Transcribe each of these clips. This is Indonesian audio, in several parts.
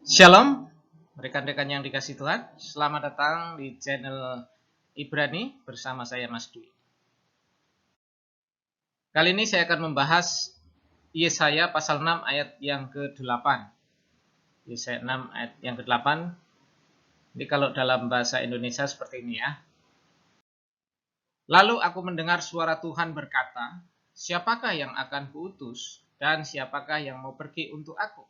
Shalom, rekan-rekan yang dikasih Tuhan. Selamat datang di channel Ibrani bersama saya Mas Dwi. Kali ini saya akan membahas Yesaya pasal 6 ayat yang ke-8. Yesaya 6 ayat yang ke-8. Ini kalau dalam bahasa Indonesia seperti ini ya. Lalu aku mendengar suara Tuhan berkata, siapakah yang akan kuutus dan siapakah yang mau pergi untuk aku?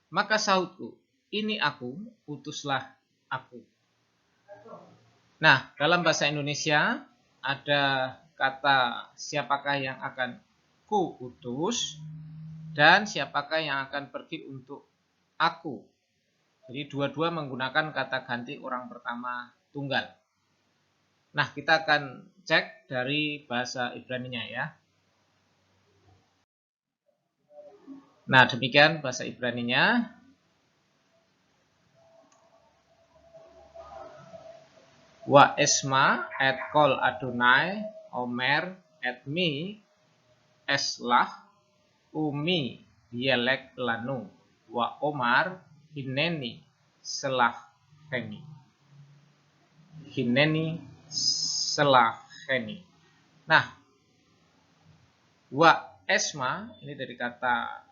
Maka sahutku, ini aku, utuslah aku. Nah, dalam bahasa Indonesia ada kata siapakah yang akan kuutus dan siapakah yang akan pergi untuk aku. Jadi dua-dua menggunakan kata ganti orang pertama tunggal. Nah, kita akan cek dari bahasa Ibraninya ya. Nah, demikian bahasa Ibraninya. Wa esma et kol Adonai omer et mi eslah umi yelek lanu wa omar hineni selaheni. Hineni selaheni. Nah, wa esma ini dari kata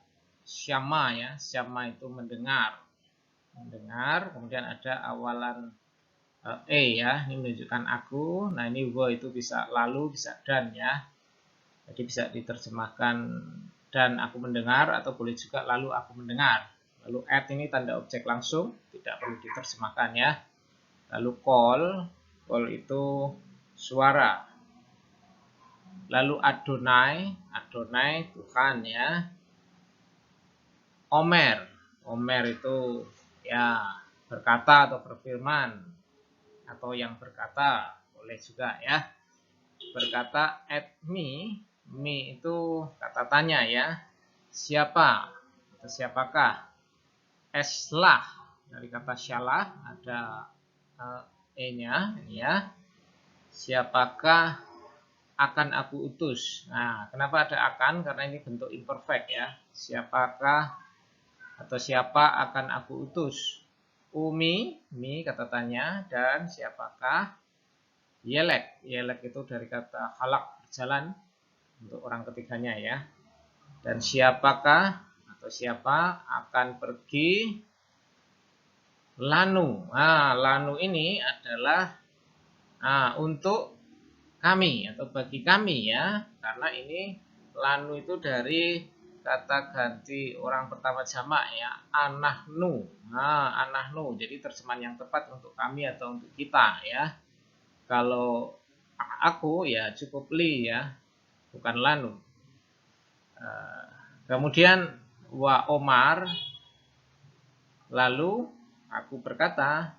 syama ya. Syama itu mendengar. Mendengar, kemudian ada awalan ya, ini menunjukkan aku. Nah, ini wa itu bisa lalu, bisa dan ya. Jadi bisa diterjemahkan dan aku mendengar atau boleh juga lalu aku mendengar. Lalu at ini tanda objek langsung, tidak perlu diterjemahkan ya. Lalu call itu suara. Lalu Adonai Tuhan ya. Omer itu ya berkata atau berfirman atau yang berkata, boleh juga ya. Berkata at me itu kata tanya ya. Siapa atau siapakah? Eslah dari kata syalah ada e-nya ya. Siapakah akan aku utus? Nah, kenapa ada akan? Karena ini bentuk imperfect ya. Siapakah atau siapa akan aku utus? Umi, kata tanya, dan siapakah? Yelek itu dari kata halak berjalan untuk orang ketiganya ya. Dan siapakah atau siapa akan pergi? Lanu. Nah, lanu ini adalah untuk kami atau bagi kami ya. Karena ini lanu itu dari kata ganti orang pertama jamak ya, anahnu. Nah, anahnu. Jadi terjemahan yang tepat untuk kami atau untuk kita ya. Kalau aku ya cukup li ya, bukan lanu. Kemudian wa omar, lalu aku berkata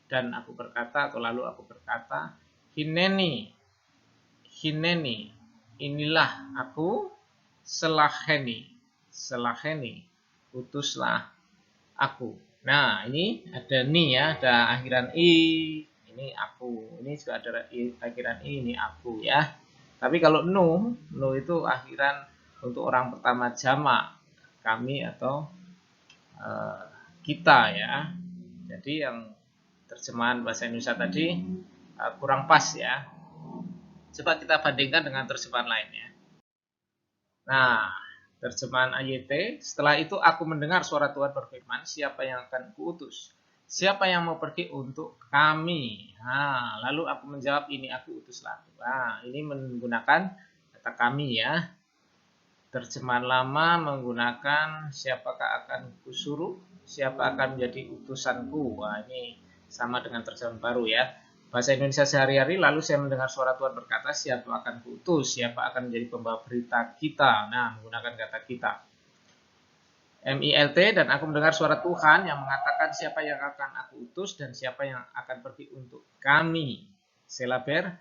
dan aku berkata atau lalu aku berkata, hineni inilah aku, selaheni utuslah aku. Nah, ini ada ni ya, ada akhiran i, ini aku. Ini juga ada akhiran i, ini aku ya. Tapi kalau nu itu akhiran untuk orang pertama jamak, kami atau kita ya. Jadi yang terjemahan bahasa Indonesia tadi kurang pas ya. Coba kita bandingkan dengan terjemahan lainnya. Nah, terjemahan AYT, setelah itu aku mendengar suara Tuhan berfirman, siapa yang akan kuutus? Siapa yang mau pergi untuk kami? Nah, lalu aku menjawab, ini aku utuslah aku. Nah, ini menggunakan kata kami ya. Terjemahan lama menggunakan siapakah akan kusuruh, siapa akan menjadi utusanku. Wah, ini sama dengan terjemahan baru ya. Bahasa Indonesia sehari-hari, lalu saya mendengar suara Tuhan berkata, siapa akan kuutus, siapa akan menjadi pembawa berita kita. Nah, menggunakan kata kita. MILT, dan aku mendengar suara Tuhan yang mengatakan siapa yang akan aku utus dan siapa yang akan pergi untuk kami. Selaber,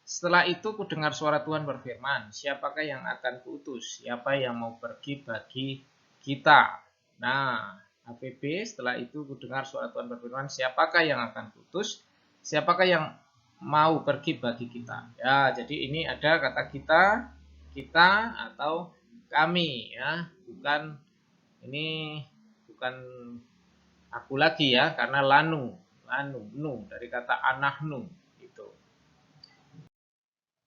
setelah itu kudengar suara Tuhan berfirman, siapakah yang akan kuutus? Siapa yang mau pergi bagi kita? Nah, APB, setelah itu kudengar suara Tuhan berfirman, siapakah yang akan kuutus? Siapakah yang mau pergi bagi kita? Ya, jadi ini ada kata kita atau kami ya, bukan bukan aku lagi ya, karena lanu, nu dari kata anahnu gitu.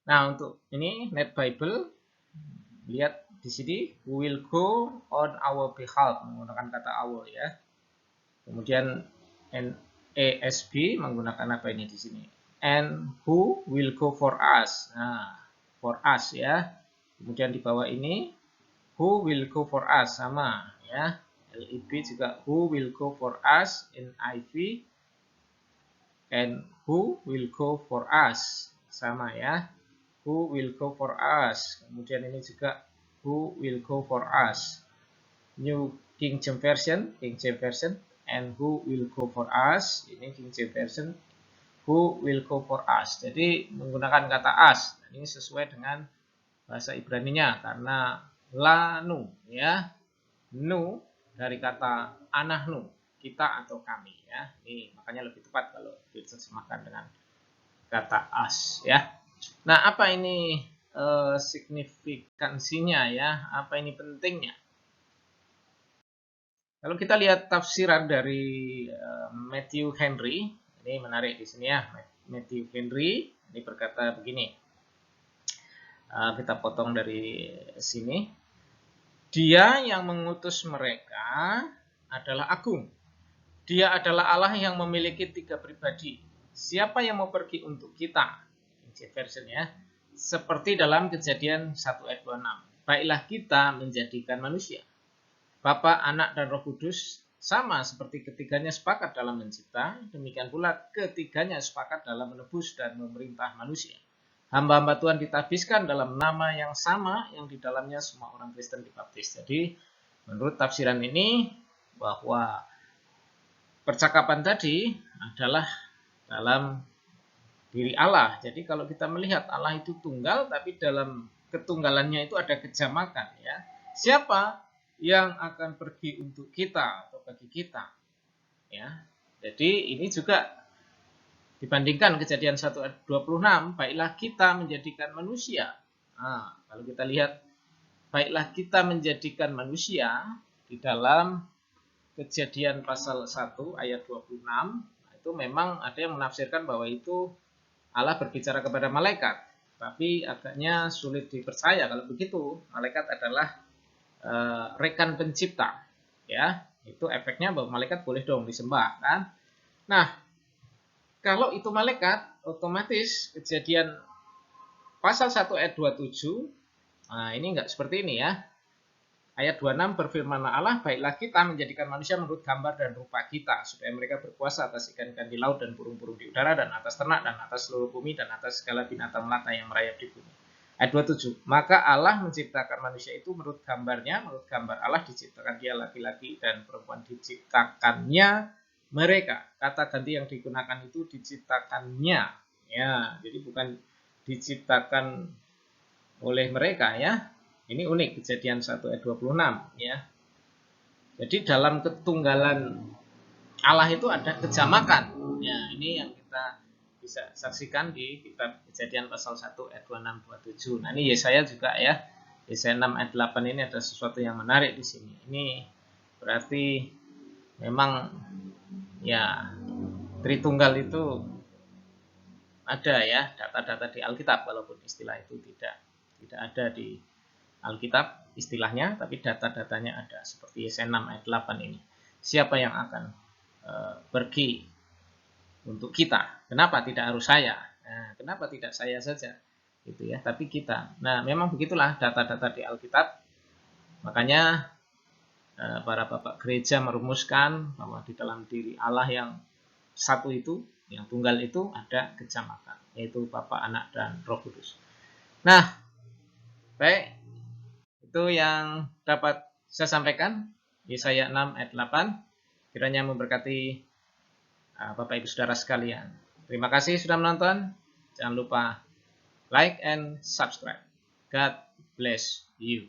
Nah, untuk ini Net Bible, lihat di sini, we will go on our behalf, menggunakan kata our ya. Kemudian NASB menggunakan apa ini di sini? And who will go for us? Nah, for us ya. Kemudian di bawah ini, who will go for us, sama ya. LIB juga who will go for us, NIV, and who will go for us, sama ya. Who will go for us. Kemudian ini juga who will go for us. New King James Version, and who will go for us. Ini King James Version, who will go for us. Jadi menggunakan kata us. Ini sesuai dengan bahasa Ibrani-nya karena lanu ya. Nu dari kata anahnu, kita atau kami ya. Ini makanya lebih tepat kalau diterjemahkan dengan kata us ya. Nah, apa ini signifikansinya ya? Apa ini pentingnya? Kalau kita lihat tafsiran dari Matthew Henry, ini menarik di sini ya. Matthew Henry ini berkata begini. Kita potong dari sini. Dia yang mengutus mereka adalah agung. Dia adalah Allah yang memiliki 3 pribadi. Siapa yang mau pergi untuk kita? Version ya. Seperti dalam Kejadian 1 ayat 26. Baiklah kita menjadikan manusia. Bapa, Anak, dan Roh Kudus sama seperti ketiganya sepakat dalam mencipta, demikian pula ketiganya sepakat dalam menebus dan memerintah manusia. Hamba-hamba Tuhan ditabiskan dalam nama yang sama yang di dalamnya semua orang Kristen dibaptis. Jadi menurut tafsiran ini bahwa percakapan tadi adalah dalam diri Allah. Jadi kalau kita melihat Allah itu tunggal, tapi dalam ketunggalannya itu ada kejamakan ya. Siapa yang akan pergi untuk kita atau bagi kita? Ya. Jadi ini juga dibandingkan Kejadian 1 ayat 26, baiklah kita menjadikan manusia. Nah, kalau kita lihat baiklah kita menjadikan manusia di dalam Kejadian pasal 1 ayat 26, itu memang ada yang menafsirkan bahwa itu Allah berbicara kepada malaikat. Tapi agaknya sulit dipercaya kalau begitu. Malaikat adalah rekan pencipta. Ya, itu efeknya bahwa malaikat boleh dong disembah kan. Nah, kalau itu malaikat, otomatis Kejadian pasal 1 ayat 27, nah ini enggak seperti ini ya. Ayat 26 berfirman Allah, baiklah kita menjadikan manusia menurut gambar dan rupa kita, supaya mereka berkuasa atas ikan-ikan di laut dan burung-burung di udara, dan atas ternak, dan atas seluruh bumi, dan atas segala binatang melata yang merayap di bumi. Ayat 27, maka Allah menciptakan manusia itu menurut gambarnya, menurut gambar Allah diciptakan dia laki-laki dan perempuan diciptakannya mereka. Kata ganti yang digunakan itu diciptakannya. Ya, jadi bukan diciptakan oleh mereka ya. Ini unik Kejadian 1 ayat 26 ya. Jadi dalam ketunggalan Allah itu ada kejamakan. Ya, ini yang kita bisa saksikan di kitab Kejadian pasal 1 ayat 26 27. Nah, ini Yesaya juga ya. Yesaya 6 ayat 8 ini ada sesuatu yang menarik di sini. Ini berarti memang ya Tritunggal itu ada ya data-data di Alkitab, walaupun istilah itu tidak ada di Alkitab istilahnya, tapi data-datanya ada seperti Yesaya 6 ayat 8 ini. Siapa yang akan pergi untuk kita? Kenapa tidak harus saya? Nah, kenapa tidak saya saja? Gitu ya, tapi kita. Nah, memang begitulah data-data di Alkitab. Makanya para bapak gereja merumuskan bahwa di dalam diri Allah yang satu itu, yang tunggal itu ada kejamakan, yaitu Bapa, Anak, dan Roh Kudus. Nah, baik, itu yang dapat saya sampaikan. Yesaya 6 ayat 8. Kiranya memberkati Bapak Ibu Saudara sekalian. Terima kasih sudah menonton. Jangan lupa like and subscribe. God bless you.